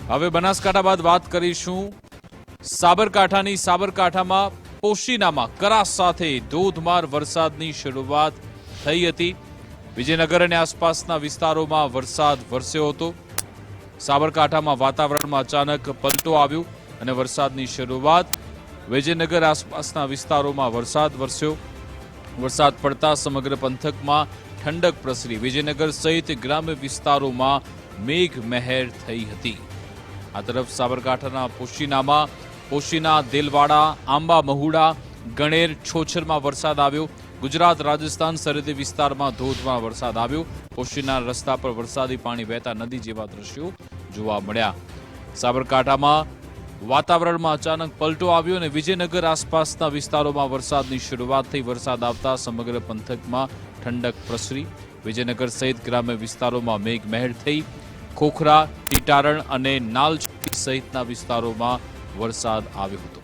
હવે બનાસકાંઠા બાદ વાત કરીશું સાબરકાંઠાની। સાબરકાંઠામાં પોશીનામાં કરા સાથે ધોધમાર વરસાદની શરૂઆત થઈ હતી। વિજયનગર અને આસપાસના વિસ્તારોમાં વરસાદ વરસ્યો હતો। સાબરકાંઠામાં વાતાવરણમાં અચાનક પલટો આવ્યો અને વરસાદની શરૂઆત। વિજયનગર આસપાસના વિસ્તારોમાં વરસાદ વરસ્યો। વરસાદ પડતા સમગ્ર પંથકમાં ઠંડક પ્રસરી। વિજયનગર સહિત ગ્રામ્ય વિસ્તારોમાં મેઘમહેર થઈ હતી। આ તરફ સાબરકાંઠાના પોશીના, દેલવાડા, આંબા મહુડા, ગણેર, છોછરમાં વરસાદ આવ્યો। ગુજરાત રાજસ્થાન સરહદી વિસ્તારમાં ધોધમાર વરસાદ આવ્યો। પોશીના રસ્તા પર વરસાદી પાણી વહેતા નદી જેવા દ્રશ્યો જોવા મળ્યા। સાબરકાંઠામાં વાતાવરણમાં અચાનક પલટો આવ્યો અને વિજયનગર આસપાસના વિસ્તારોમાં વરસાદની શરૂઆત થઈ। વરસાદ આવતા સમગ્ર પંથકમાં ઠંડક પ્રસરી। વિજયનગર સહિત ગ્રામ્ય વિસ્તારોમાં મેઘમહેર થઈ। ખોખરા, ટીટારણ અને નાલચોકી સહિતના વિસ્તારોમાં વરસાદ આવ્યો હતો।